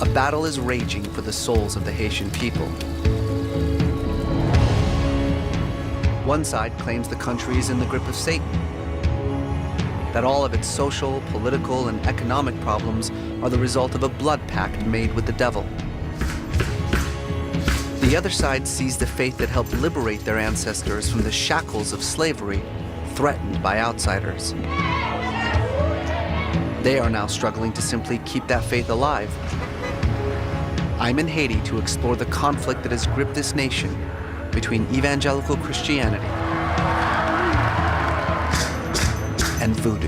a battle is raging for the souls of the Haitian people. One side claims the country is in the grip of Satan, that all of its social, political, and economic problems are the result of a blood pact made with the devil. The other side sees the faith that helped liberate their ancestors from the shackles of slavery threatened by outsiders. They are now struggling to simply keep that faith alive. I'm in Haiti to explore the conflict that has gripped this nation between evangelical Christianity and voodoo.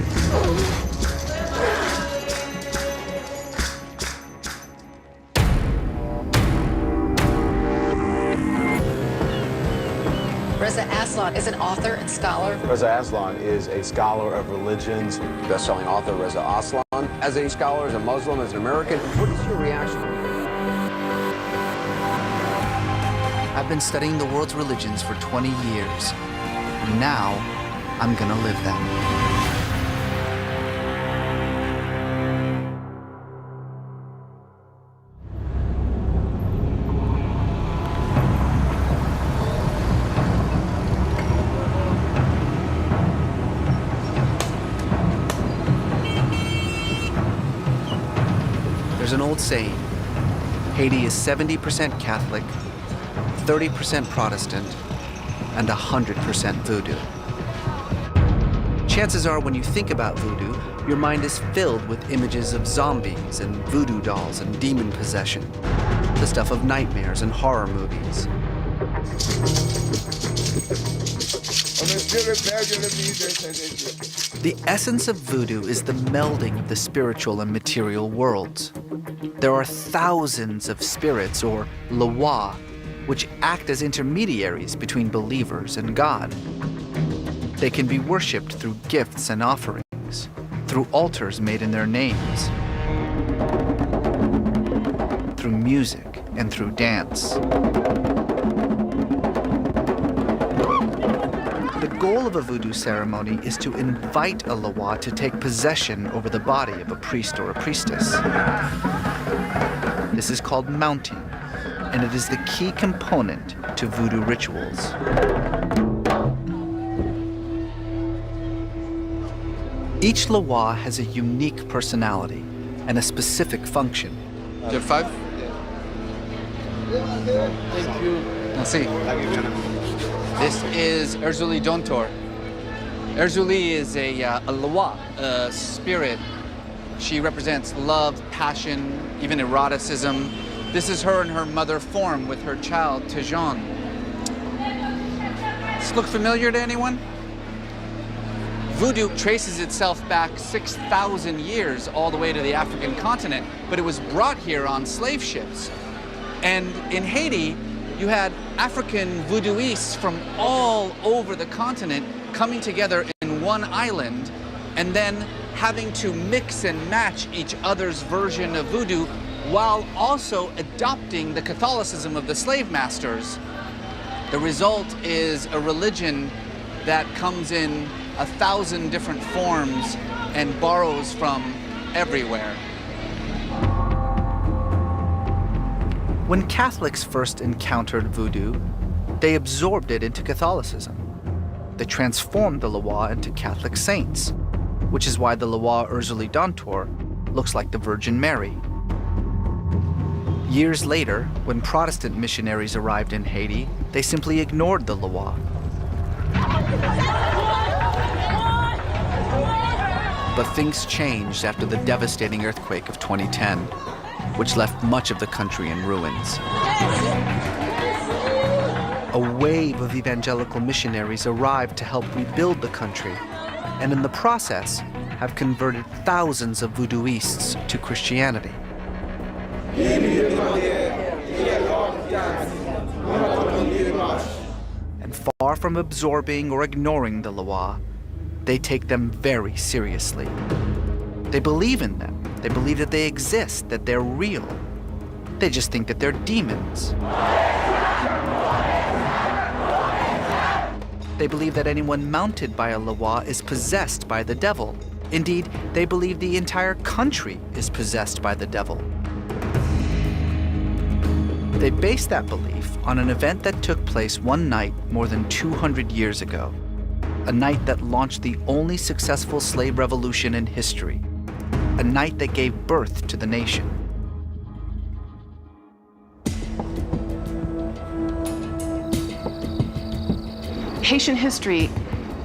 Reza Aslan is an author and scholar. Reza Aslan is a scholar of religions. Best-selling author Reza Aslan. As a scholar, as a Muslim, as an American, what is your reaction? I've been studying the world's religions for 20 years. Now, I'm gonna live them. There's an old saying, Haiti is 70% Catholic, 30% Protestant, and 100% voodoo. Chances are when you think about voodoo, your mind is filled with images of zombies and voodoo dolls and demon possession, the stuff of nightmares and horror movies. The essence of voodoo is the melding of the spiritual and material worlds. There are thousands of spirits, or loa, which act as intermediaries between believers and God. They can be worshipped through gifts and offerings, through altars made in their names, through music and through dance. The goal of a voodoo ceremony is to invite a loa to take possession over the body of a priest or a priestess. This is called mounting, and it is the key component to voodoo rituals. Each loa has a unique personality and a specific function. Do you have 5? Thank you. Merci. This is Erzuli Dontor. Erzuli is a loa, a spirit. She represents love, passion, even eroticism. This is her in her mother form with her child, Tejon. Does this look familiar to anyone? Voodoo traces itself back 6,000 years all the way to the African continent, but it was brought here on slave ships. And in Haiti, you had African voodooists from all over the continent coming together in one island and then having to mix and match each other's version of voodoo while also adopting the Catholicism of the slave masters. The result is a religion that comes in 1,000 different forms and borrows from everywhere. When Catholics first encountered voodoo, they absorbed it into Catholicism. They transformed the loa into Catholic saints, which is why the loa Erzuli Dontor looks like the Virgin Mary. Years later, when Protestant missionaries arrived in Haiti, they simply ignored the loa. But things changed after the devastating earthquake of 2010, which left much of the country in ruins. A wave of evangelical missionaries arrived to help rebuild the country, and in the process have converted thousands of voodooists to Christianity. And far from absorbing or ignoring the loa, they take them very seriously. They believe in them. They believe that they exist, that they're real. They just think that they're demons. They believe that anyone mounted by a loa is possessed by the devil. Indeed, they believe the entire country is possessed by the devil. They based that belief on an event that took place one night more than 200 years ago, a night that launched the only successful slave revolution in history, a night that gave birth to the nation. Haitian history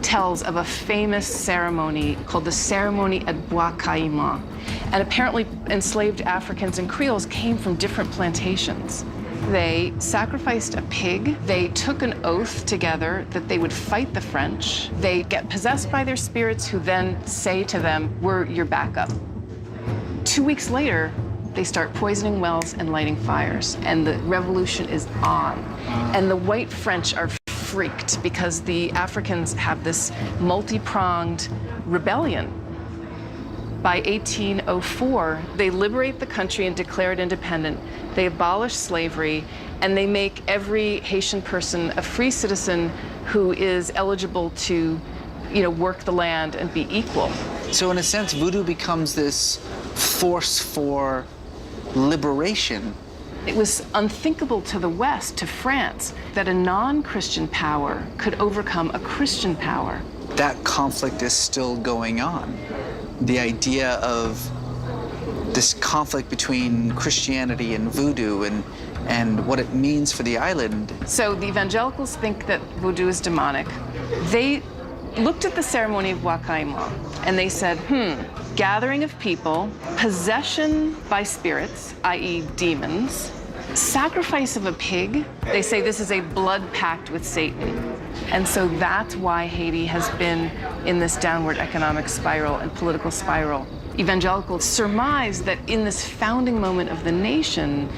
tells of a famous ceremony called the ceremony at Bois Caïman. And apparently enslaved Africans and Creoles came from different plantations. They sacrificed a pig. They took an oath together that they would fight the French. They get possessed by their spirits who then say to them, "We're your backup." 2 weeks later, they start poisoning wells and lighting fires, and the revolution is on. And the white French are freaked because the Africans have this multi-pronged rebellion. By 1804, they liberate the country and declare it independent. They abolish slavery, and they make every Haitian person a free citizen who is eligible to, work the land and be equal. So in a sense, voodoo becomes this force for liberation. It was unthinkable to the West, to France, that a non-Christian power could overcome a Christian power. That conflict is still going on. The idea of this conflict between Christianity and voodoo and what it means for the island. So the evangelicals think that voodoo is demonic. They looked at the ceremony of Bois Caïman and they said, gathering of people, possession by spirits, i.e. demons, sacrifice of a pig. They say this is a blood pact with Satan. And so that's why Haiti has been in this downward economic spiral and political spiral. Evangelicals surmise that in this founding moment of the nation,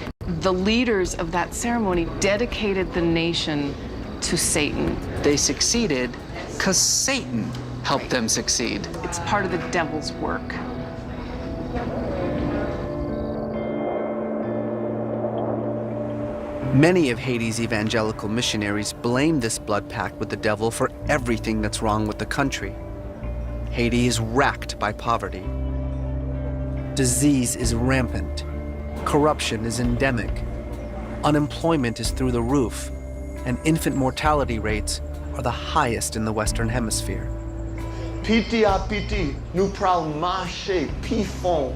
the leaders of that ceremony dedicated the nation to Satan. They succeeded because Satan helped them succeed. It's part of the devil's work. Many of Haiti's evangelical missionaries blame this blood pact with the devil for everything that's wrong with the country. Haiti is racked by poverty. Disease is rampant. Corruption is endemic. Unemployment is through the roof, and infant mortality rates are the highest in the Western Hemisphere. Piti à piti, nous pral marcher, pi fond,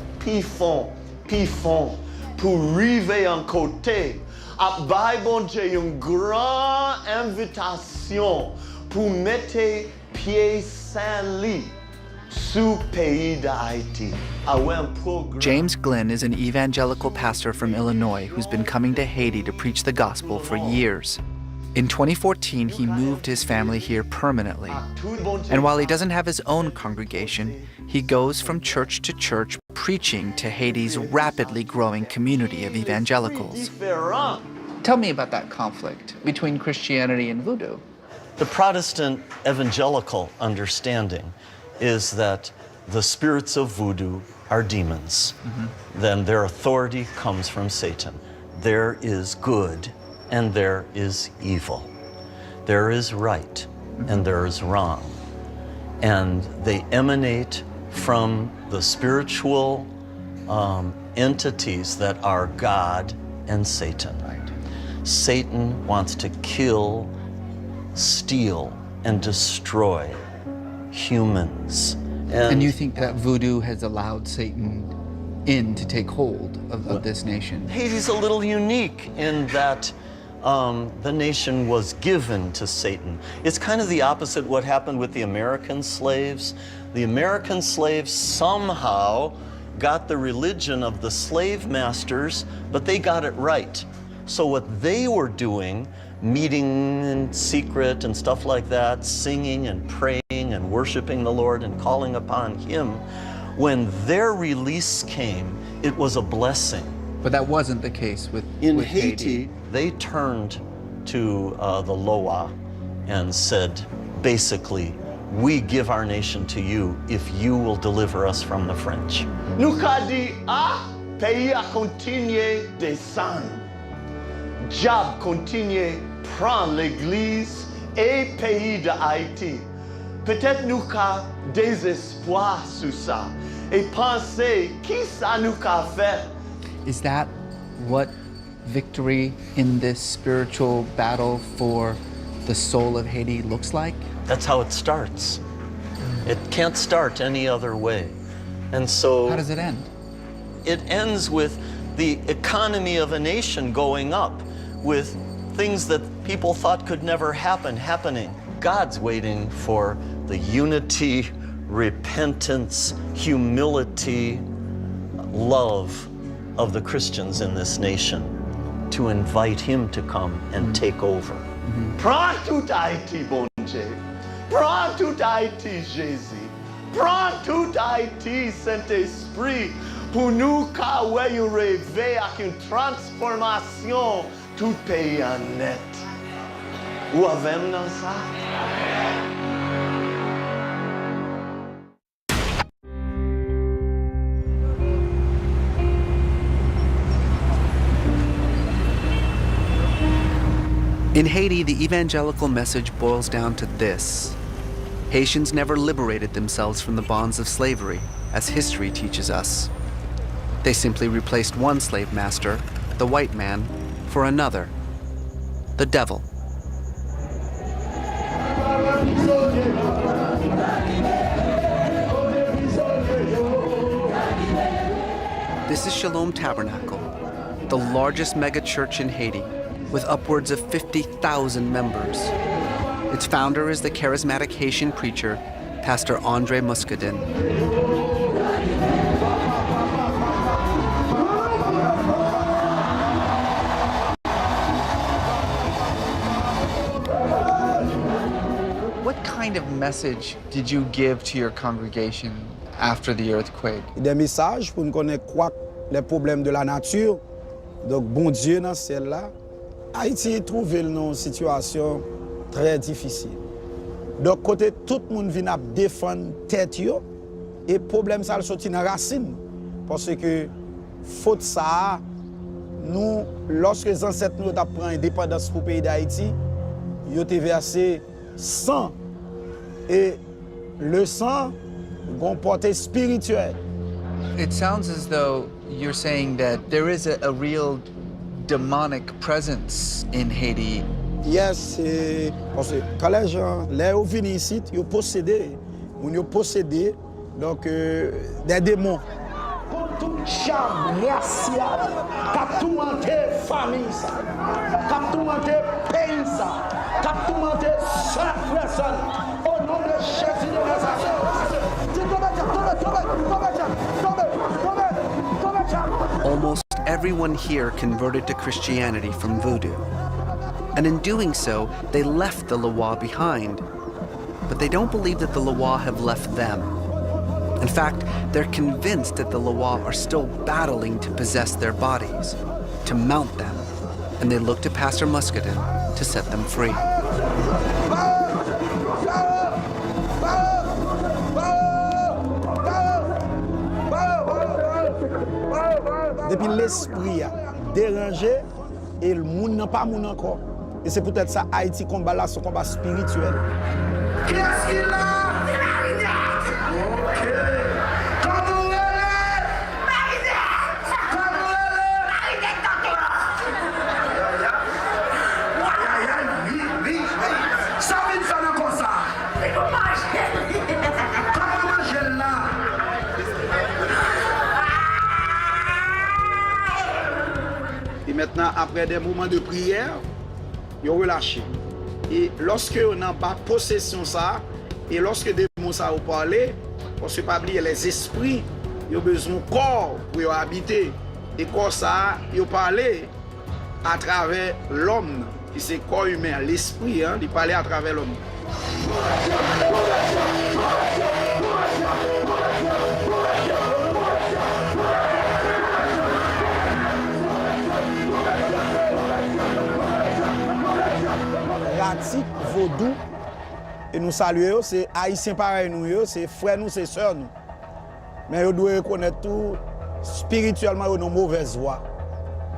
pour river en côté. A bay bon Dieu une grande invitation pour mettre pied Saint-Lit sous pays d'Haïti. James Glynn is an evangelical pastor from Illinois who's been coming to Haiti to preach the gospel for years. In 2014, he moved his family here permanently. And while he doesn't have his own congregation, he goes from church to church preaching to Haiti's rapidly growing community of evangelicals. Tell me about that conflict between Christianity and voodoo. The Protestant evangelical understanding is that the spirits of voodoo are demons. Then their authority comes from Satan. There is good and there is evil. There is right and there is wrong. And they emanate from the spiritual entities that are God and Satan. Satan wants to kill, steal, and destroy humans. And you think that voodoo has allowed Satan in to take hold of this nation? Haiti's a little unique in that the nation was given to Satan. It's kind of the opposite what happened with the American slaves. The American slaves somehow got the religion of the slave masters, but they got it right. So what they were doing, meeting in secret and stuff like that, singing and praying and worshiping the Lord and calling upon Him, when their release came, it was a blessing. But that wasn't the case with Haiti. They turned to the Loa and said, basically, we give our nation to you if you will deliver us from the French. Nous qu'a dit, pays a continué descendre. Diable continue prendre l'Église et pays de Haïti. Peut-être nous qu'a désespoir sur ça et penser qui ça nous qu'a fait. Is that what victory in this spiritual battle for the soul of Haiti looks like? That's how it starts. It can't start any other way. And so How does it end? it ends with the economy of a nation going up, with things that people thought could never happen happening. God's waiting for the unity, repentance, humility, love of the Christians in this nation to invite him to come and take over. Prends tout Haïti, bon Dieu. Prends tout Haïti, Jésus. Prends tout Haïti, Saint-Esprit, pour nous qu'avoir un réveil avec une transformation tout pays en net. Ou avez dans ça? In Haiti, the evangelical message boils down to this. Haitians never liberated themselves from the bonds of slavery, as history teaches us. They simply replaced one slave master, the white man, for another, the devil. This is Shalom Tabernacle, the largest megachurch in Haiti, with upwards of 50,000 members. Its founder is the charismatic Haitian preacher, Pastor Andre Muscadin. What kind of message did you give to your congregation after the earthquake? Des messages pour nous connaître quoi les problèmes de la nature. Donc bon Dieu dans celle-là, Haïti trouve une situation très difficile. Donc côté tout le monde vient défendre tête yo et problème ça le sorti dans racine parce que faute ça nous lorsque les ancêtres nous t'a pris indépendance pour pays d'Haïti, ils ont versé sang et le sang gon portée spirituelle. It sounds as though you're saying that there is a real demonic presence in Haiti. Yes, parce que quand les gens viennent ici, ils possédent, donc des démons. Tout charme racial, qui tout monté famille ça, qui tout monté pays ça, qui tout monté chaque personne. Au nom de Jésus de Nazareth. Almost everyone here converted to Christianity from Vodou. And in doing so, they left the Loa behind. But they don't believe that the Loa have left them. In fact, they're convinced that the Loa are still battling to possess their bodies, to mount them. And they look to Pastor Muscadin to set them free. Depuis l'esprit a dérangé et le monde n'a pas moun encore. Et c'est peut-être ça Haïti combat là, son combat spirituel. Qu'est-ce qu'il a? Et maintenant, après des moments de prière, ils ont relâché. Et lorsque on n'a pas possession ça, et lorsque des démons ça ont parlé, on ne peut pas oublier les esprits, ils ont besoin de corps pour y habiter. Et corps ça, ils ont parlé à travers l'homme, qui c'est corps humain, l'esprit, hein, ils parlaient à travers l'homme. Pratique Vodou et nous saluons, c'est haïtiens pareil nous, c'est frères nous, c'est sœurs nous. Mais ils doivent reconnaître tout spirituellement ils ont une mauvaise voie.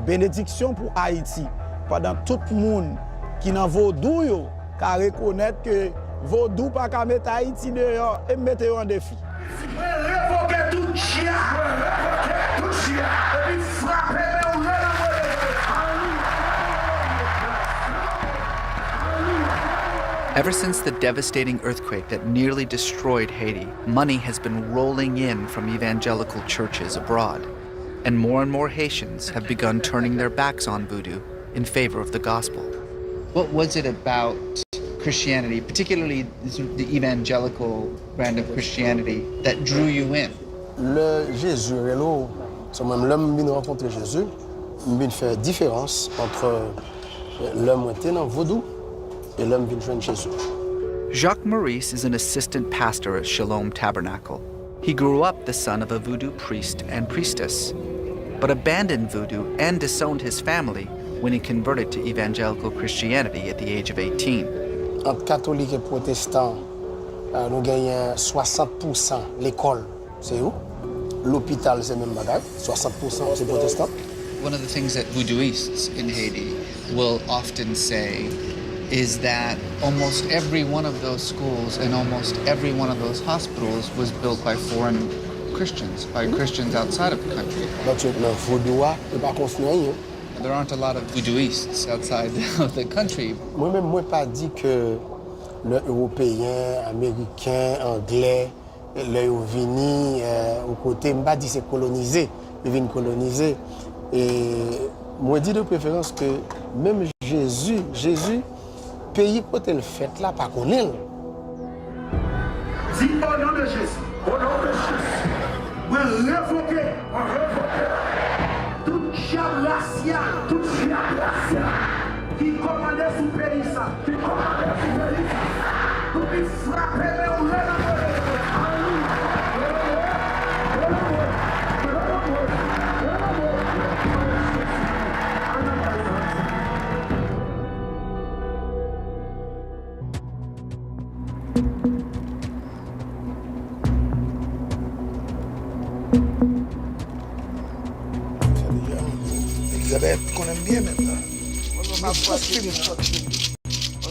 Bénédiction pour Haïti. Pendant tout le monde qui dans Vodou, car reconnaître que Vodou pas qu'à mettre Haïti dehors et mettre en défi. Révoquer tout chien, et puis frapper Ever since the devastating earthquake that nearly destroyed Haiti, money has been rolling in from evangelical churches abroad, and more Haitians have begun turning their backs on voodoo in favor of the gospel. What was it about Christianity, particularly the evangelical brand of Christianity, that drew you in? Le Jésus, c'est même l'homme qui rencontre Jésus, il fait différence entre l'homme qui était dans Vodou et l'homme qui joint Jésus. Jacques Maurice is an assistant pastor at Shalom Tabernacle. He grew up the son of a voodoo priest and priestess, but abandoned voodoo and disowned his family when he converted to evangelical Christianity at the age of 18. Entre catholique et protestant, nous gagnons 60% l'école, c'est où? L'hôpital, c'est même bagage, 60% c'est protestant. One of the things that voodooists in Haiti will often say is that almost every one of those schools and almost every one of those hospitals was built by foreign Christians, by Christians outside of the country. There aren't a lot of voodooists outside of the country. Moi-même, moi pas dit que les Européens, Américains, Anglais, les venus au côté, moi pas dit c'est colonisé, ils viennent coloniser. Et moi dis de préférence que même Jésus, pays côté le fait là, pas connaît. Dis au nom de Jésus, on révoquer toute diable raciale, toute diable raciale qui commandait sous pays ça, pour lui frapper le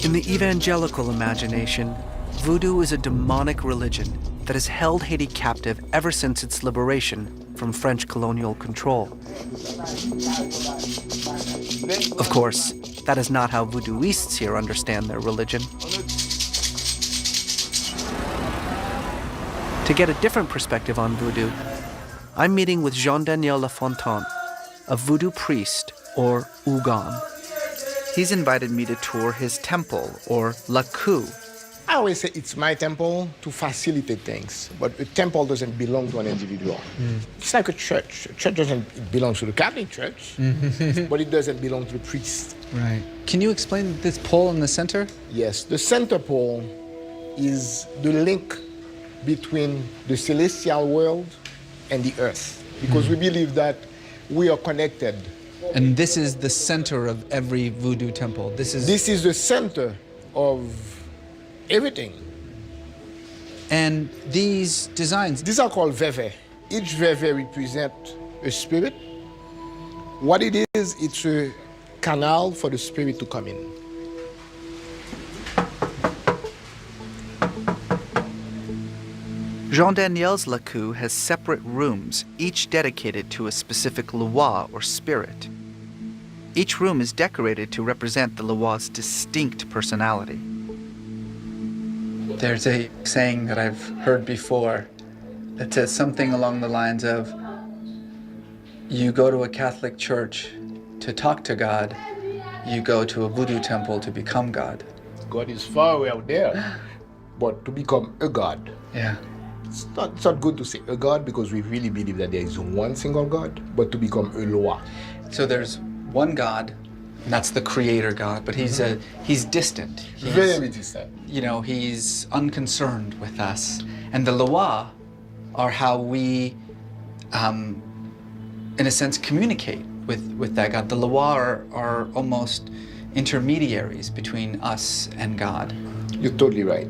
In the evangelical imagination, voodoo is a demonic religion that has held Haiti captive ever since its liberation from French colonial control. Of course, that is not how voodooists here understand their religion. To get a different perspective on voodoo, I'm meeting with Jean-Daniel Lafontaine, a voodoo priest, or Ougan. He's invited me to tour his temple, or La Coup. I always say it's my temple to facilitate things, but a temple doesn't belong to an individual. It's like a church. A church it belongs to the Catholic Church, but it doesn't belong to the priest. Right. Can you explain this pole in the center? Yes, the center pole is the link between the celestial world and the earth, because we believe that we are connected. And this is the center of every voodoo temple. This is the center of everything. And these designs, these are called veve. Each veve represents a spirit. What it is, it's a canal for the spirit to come in. Jean-Daniel's La Coup has separate rooms, each dedicated to a specific Loa or spirit. Each room is decorated to represent the Loa's distinct personality. There's a saying that I've heard before that says something along the lines of, you go to a Catholic church to talk to God, you go to a voodoo temple to become God. God is far away out there, but to become a God. Yeah. It's not good to say a God because we really believe that there is one single God, but to become a Loa. So there's one God, and that's the creator God, but he's distant. He's very distant. You know, he's unconcerned with us. And the Loa are how we, in a sense, communicate with that God. The Loa are almost intermediaries between us and God. You're totally right.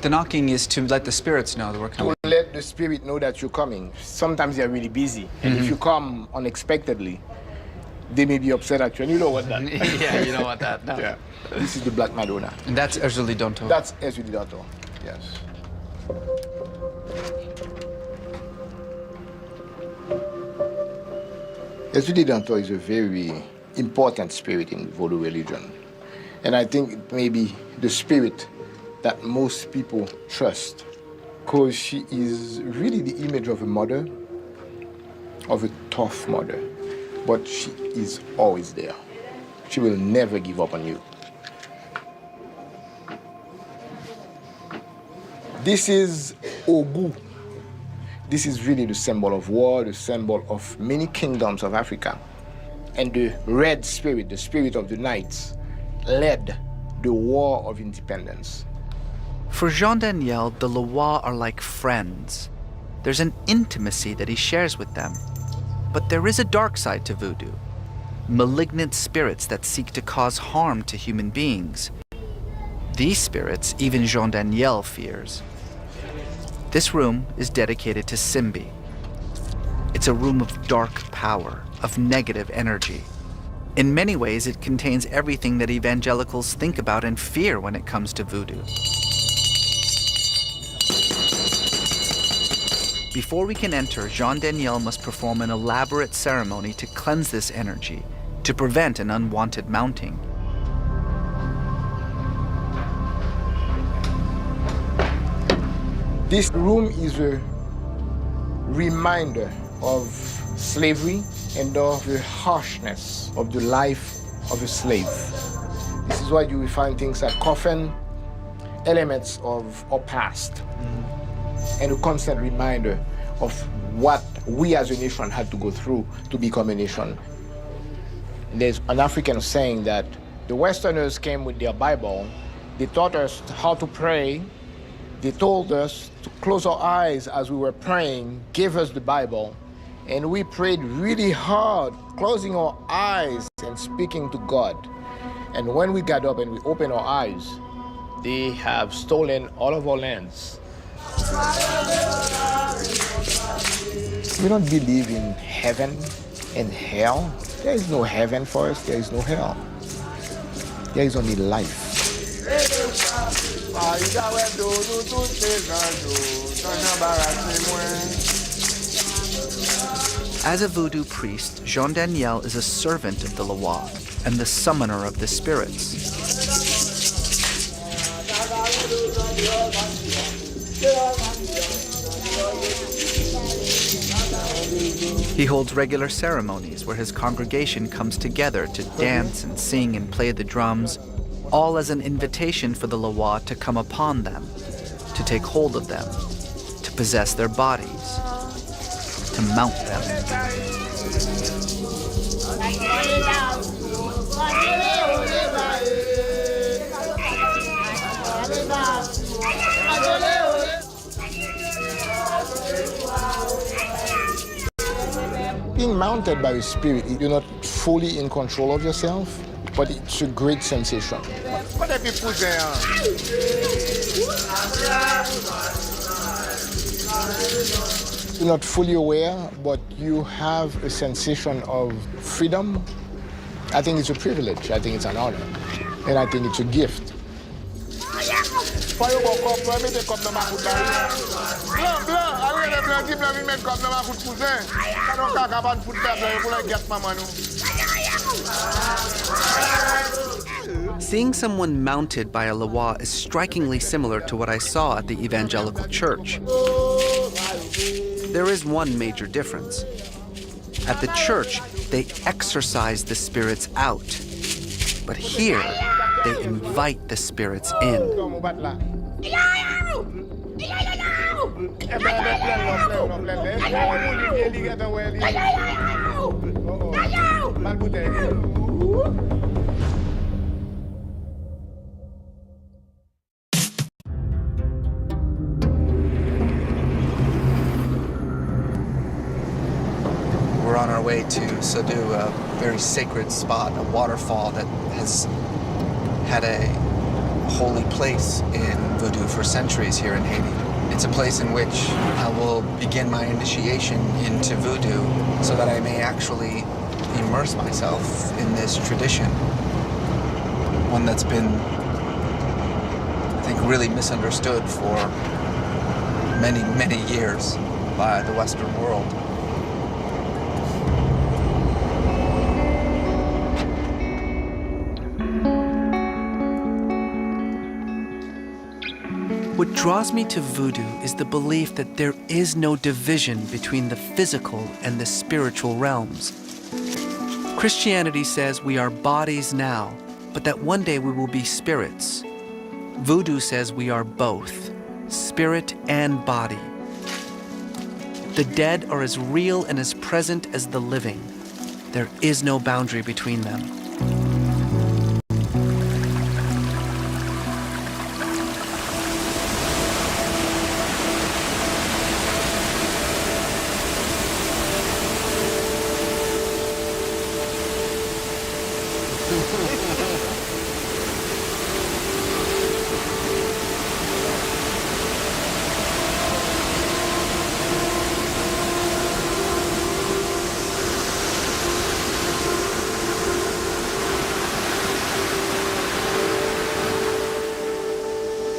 The knocking is to let the spirits know that we're coming. To let the spirit know that you're coming. Sometimes they're really busy. And if you come unexpectedly, they may be upset at you. And you know what that Yeah, you know what that. No. Yeah. This is the Black Madonna. And that's Ezuli Donto. That's Ezuli Donto, yes. Ezuli Donto is a very important spirit in Vodou religion. And I think it may be the spirit that most people trust, because she is really the image of a mother, of a tough mother, but she is always there. She will never give up on you. This is Ogu. This is really the symbol of war, the symbol of many kingdoms of Africa. And the red spirit, the spirit of the knights, led the war of independence. For Jean Daniel, the Loa are like friends. There's an intimacy that he shares with them. But there is a dark side to voodoo. Malignant spirits that seek to cause harm to human beings. These spirits even Jean Daniel fears. This room is dedicated to Simbi. It's a room of dark power, of negative energy. In many ways, it contains everything that evangelicals think about and fear when it comes to voodoo. Before we can enter, Jean Daniel must perform an elaborate ceremony to cleanse this energy, to prevent an unwanted mounting. This room is a reminder of slavery and of the harshness of the life of a slave. This is why you will find things like coffin, elements of our past, and a constant reminder of what we as a nation had to go through to become a nation. There's an African saying that the Westerners came with their Bible, they taught us how to pray, they told us to close our eyes as we were praying, gave us the Bible, and we prayed really hard, closing our eyes and speaking to God. And when we got up and we opened our eyes, they have stolen all of our lands. We don't believe in heaven and hell. There is no heaven for us, there is no hell. There is only life. As a voodoo priest, Jean Daniel is a servant of the Loa and the summoner of the spirits. He holds regular ceremonies where his congregation comes together to dance and sing and play the drums, all as an invitation for the Loa to come upon them, to take hold of them, to possess their bodies, to mount them. Being mounted by a spirit, you're not fully in control of yourself, but it's a great sensation. You're not fully aware, but you have a sensation of freedom. I think it's a privilege. I think it's an honor. And I think it's a gift. Seeing someone mounted by a Loa is strikingly similar to what I saw at the evangelical church. There is one major difference. At the church, they exorcise the spirits out. But here, they invite the spirits in. We're on our way to Vodou, a very sacred spot, a waterfall that has had a holy place in Vodou for centuries here in Haiti. It's a place in which I will begin my initiation into Voodoo so that I may actually immerse myself in this tradition. One that's been, I think, really misunderstood for many, many years by the Western world. What draws me to voodoo is the belief that there is no division between the physical and the spiritual realms. Christianity says we are bodies now, but that one day we will be spirits. Voodoo says we are both, spirit and body. The dead are as real and as present as the living. There is no boundary between them.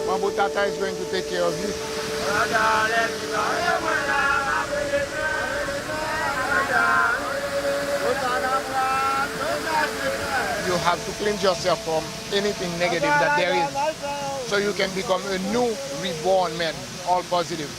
Mambo Tata is going to take care of you. You have to cleanse yourself from anything negative that there is, so you can become a new reborn man, all positive.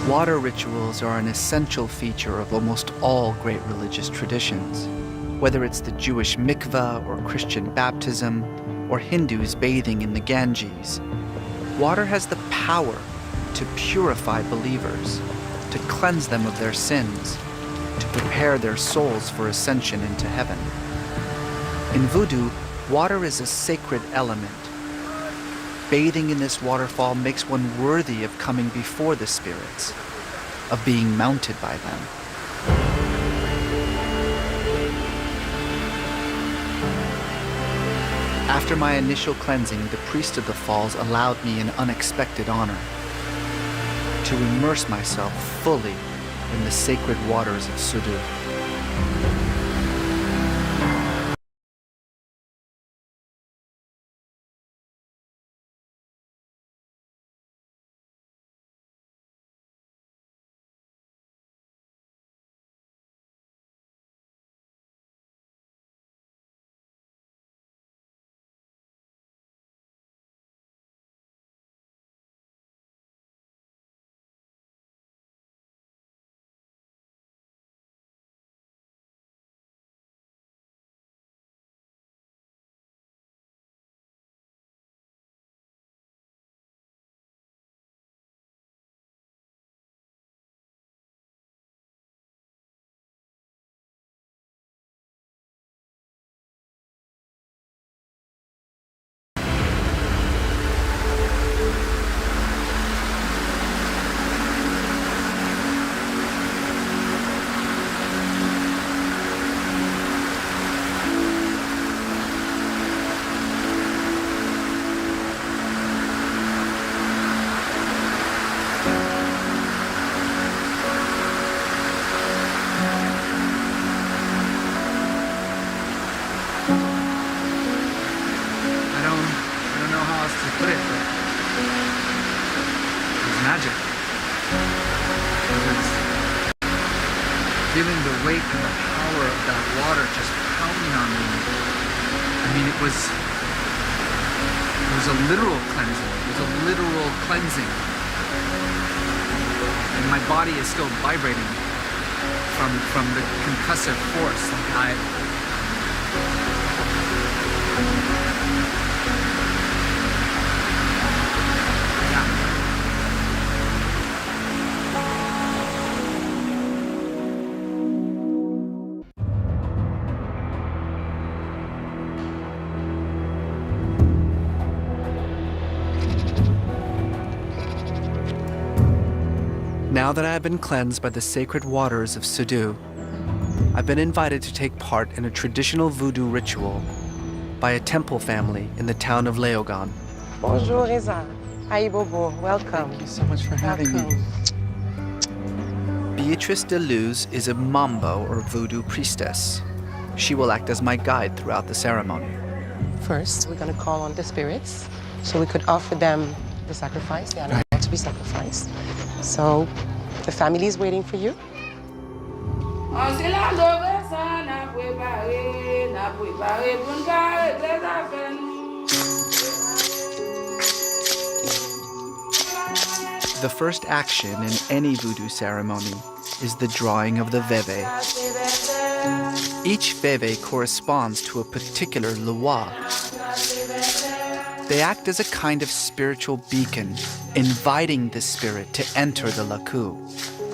Water rituals are an essential feature of almost all great religious traditions. Whether it's the Jewish mikveh or Christian baptism, or Hindus bathing in the Ganges, water has the power to purify believers, to cleanse them of their sins, to prepare their souls for ascension into heaven. In Vodou, water is a sacred element. Bathing in this waterfall makes one worthy of coming before the spirits, of being mounted by them. After my initial cleansing, the priest of the falls allowed me an unexpected honor: to immerse myself fully in the sacred waters of Vodou. Feeling the weight and the power of that water just pounding on me. I mean, it was a literal cleansing. It was a literal cleansing. And my body is still vibrating from the concussive force. Now that I have been cleansed by the sacred waters of Vodou, I've been invited to take part in a traditional voodoo ritual by a temple family in the town of Léogâne. Bonjour, Reza. Hi, Bobo. Welcome. Thank you so much for having me. Beatrice de Luz is a Mambo or voodoo priestess. She will act as my guide throughout the ceremony. First, we're going to call on the spirits so we could offer them the sacrifice, the animal to be sacrificed. So the family is waiting for you. The first action in any voodoo ceremony is the drawing of the veve. Each veve corresponds to a particular loi. They act as a kind of spiritual beacon, inviting the spirit to enter the laku.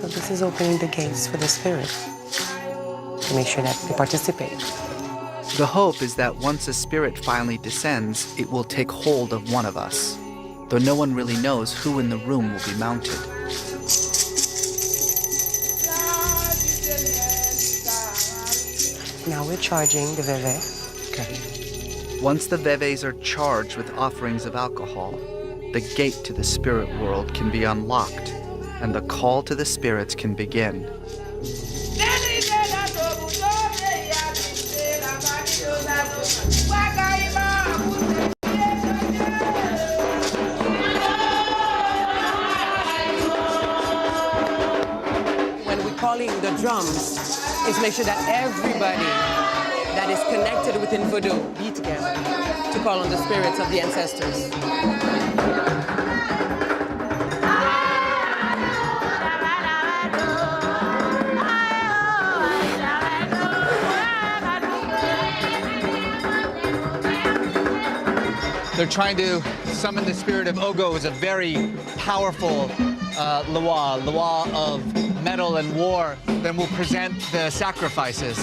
So this is opening the gates for the spirit to make sure that they participate. The hope is that once a spirit finally descends, it will take hold of one of us, though no one really knows who in the room will be mounted. Now we're charging the veve. Okay. Once the veves are charged with offerings of alcohol, the gate to the spirit world can be unlocked, and the call to the spirits can begin. When we're calling the drums, is make sure that everybody that is connected within Vodou be together to call on the spirits of the ancestors. They're trying to summon the spirit of Ogo. Is a very powerful loi of metal and war. Then we'll present the sacrifices.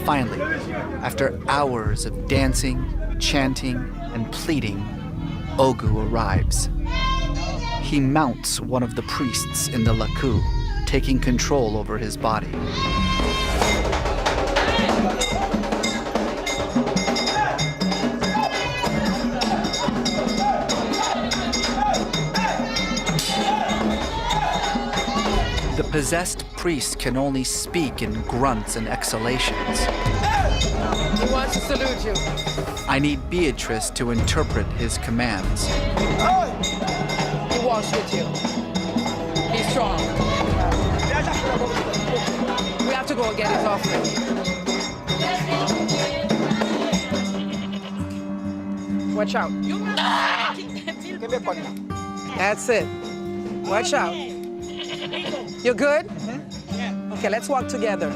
Finally, after hours of dancing, chanting, and pleading, Ogu arrives. He mounts one of the priests in the laku, taking control over his body. The possessed priest can only speak in grunts and exhalations. He wants to salute you. I need Beatrice to interpret his commands. He walks with you. He's strong. We have to go and get his offering. Watch out. That's it. Watch out. You're good? Okay, let's walk together.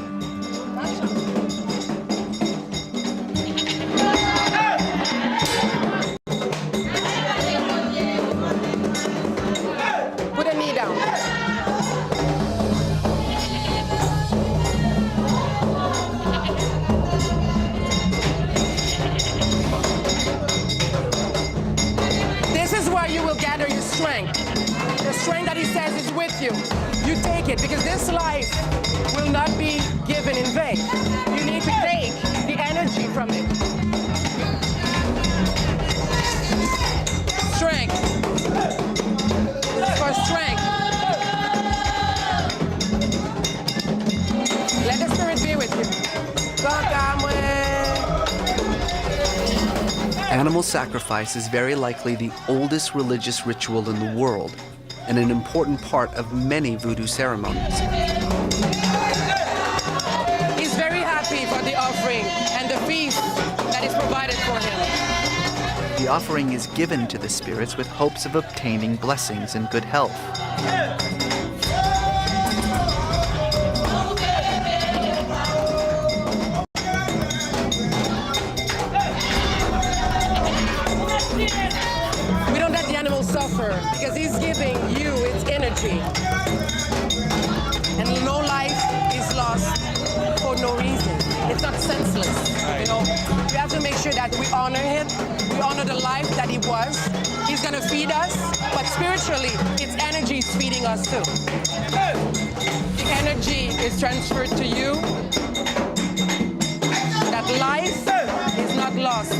Put a knee down. This is where you will gather your strength. The strength that he says is with you. You take it, because this life will not be given in vain. You need to take the energy from it. Strength. For strength. Let the spirit be with you. Animal sacrifice is very likely the oldest religious ritual in the world, and an important part of many voodoo ceremonies. He's very happy for the offering and the feast that is provided for him. The offering is given to the spirits with hopes of obtaining blessings and good health. transfer because he's giving you its energy. And no life is lost for no reason. It's not senseless. You know, we have to make sure that we honor him. We honor the life that he was. He's gonna feed us, but spiritually, its energy is feeding us too. The energy is transferred to you. That life is not lost.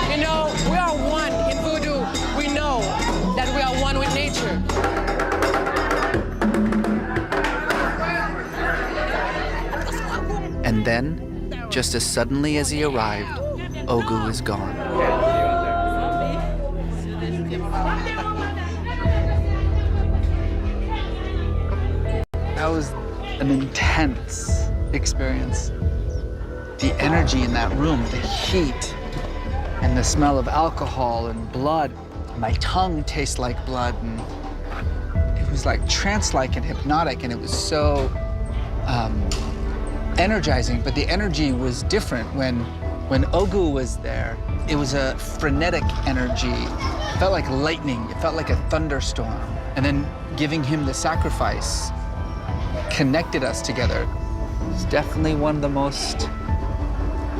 You know, we are one in Vodou. We know that we are one with nature. And then, just as suddenly as he arrived, Ogu is gone. That was an intense experience. The energy in that room, the heat, and the smell of alcohol and blood. My tongue tastes like blood, and it was like trance-like and hypnotic, and it was so energizing. But the energy was different when Ogu was there. It was a frenetic energy. It felt like lightning. It felt like a thunderstorm. And then giving him the sacrifice connected us together. It's definitely one of the most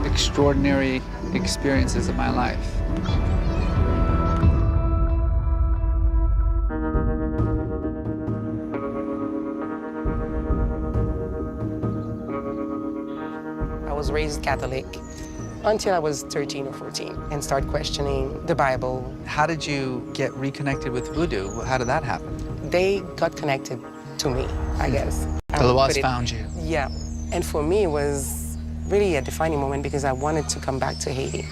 extraordinary experiences of my life. I was raised Catholic until I was 13 or 14 and started questioning the Bible. How did you get reconnected with Vodou? How did that happen? They got connected to me, I guess. The Loas found you. Yeah. And for me, it was really a defining moment because I wanted to come back to Haiti.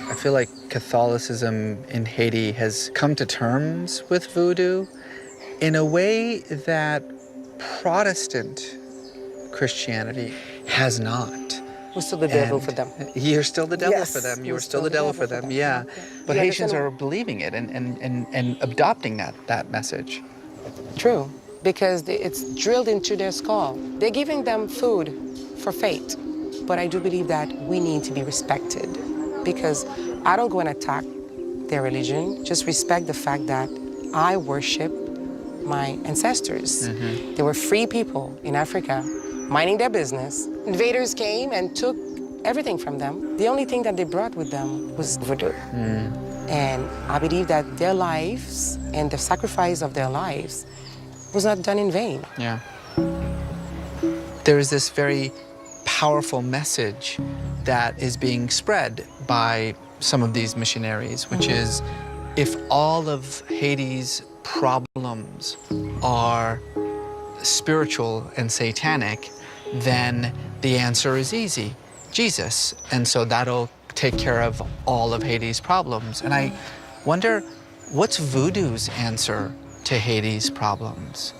I feel like Catholicism in Haiti has come to terms with Vodou in a way that Protestant Christianity has not. We're still the devil for them. You're still the devil Yes, for them. You we're were still the devil for them, yeah. But Yeah, Haitians they're are believing it and adopting that message. True, because it's drilled into their skull. They're giving them food for faith. But I do believe that we need to be respected because I don't go and attack their religion. Just respect the fact that I worship my ancestors. Mm-hmm. They were free people in Africa, minding their business. Invaders came and took everything from them. The only thing that they brought with them was Vodou. And I believe that their lives and the sacrifice of their lives was not done in vain. Yeah. There is this very powerful message that is being spread by some of these missionaries, which is if all of Haiti's problems are spiritual and satanic, then the answer is easy, Jesus. And so that'll take care of all of Haiti's problems. And I wonder, what's Vodou's answer to Haiti's problems?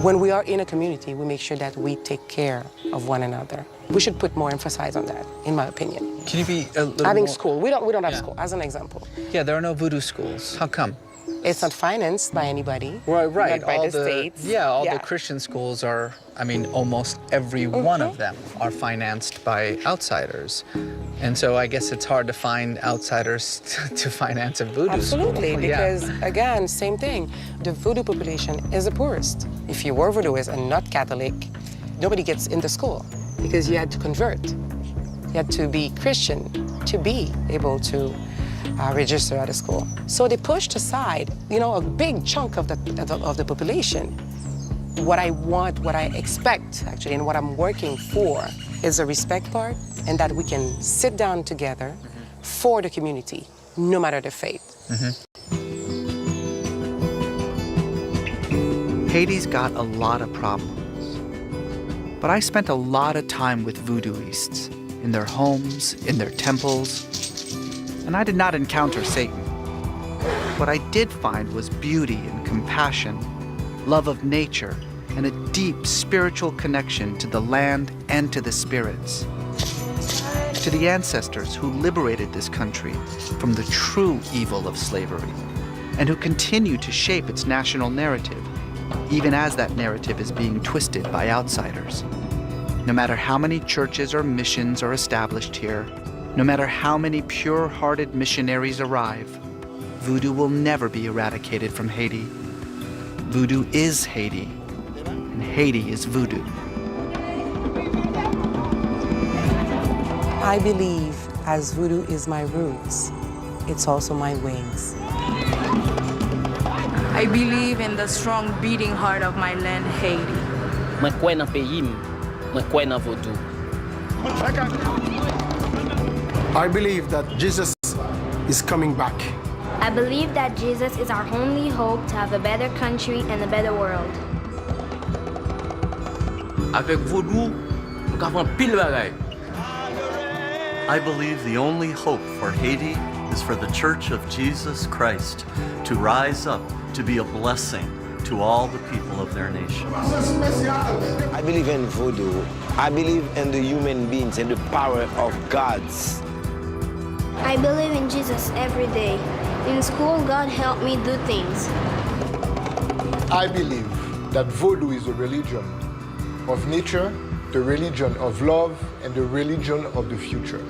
When we are in a community, we make sure that we take care of one another. We should put more emphasis on that, in my opinion. Can you be a little Having more... school, we don't have school, as an example. Yeah, there are no Vodou schools. How come? It's not financed by anybody. Right. Not by all the states. all the Christian schools are, I mean, almost every one of them are financed by outsiders. And so I guess it's hard to find outsiders to finance a Vodou Absolutely, school. because again, same thing. The Vodou population is the poorest. If you were Vodouist and not Catholic, nobody gets into school because you had to convert. You had to be Christian to be able to register at a school. So they pushed aside, a big chunk of the population. What I want, what I expect, actually, and what I'm working for is a respect part and that we can sit down together for the community, no matter the faith. Haiti's got a lot of problems. But I spent a lot of time with Vodouists, in their homes, in their temples, and I did not encounter Satan. What I did find was beauty and compassion, love of nature, and a deep spiritual connection to the land and to the spirits. to the ancestors who liberated this country from the true evil of slavery and who continue to shape its national narrative, even as that narrative is being twisted by outsiders. No matter how many churches or missions are established here, no matter how many pure-hearted missionaries arrive, voodoo will never be eradicated from Haiti. Voodoo is Haiti, and Haiti is voodoo. I believe as voodoo is my roots, it's also my wings. I believe in the strong beating heart of my land, Haiti. Mwen kwen nan peyi m, mwen kwen nan vodou. I believe that Jesus is coming back. I believe that Jesus is our only hope to have a better country and a better world. Avec vodou, nou ka fran pil bagay. I believe the only hope for Haiti is for the Church of Jesus Christ to rise up to be a blessing to all the people of their nation. I believe in voodoo. I believe in the human beings and the power of gods. I believe in Jesus every day. In school, God helped me do things. I believe that voodoo is a religion of nature, the religion of love, and the religion of the future.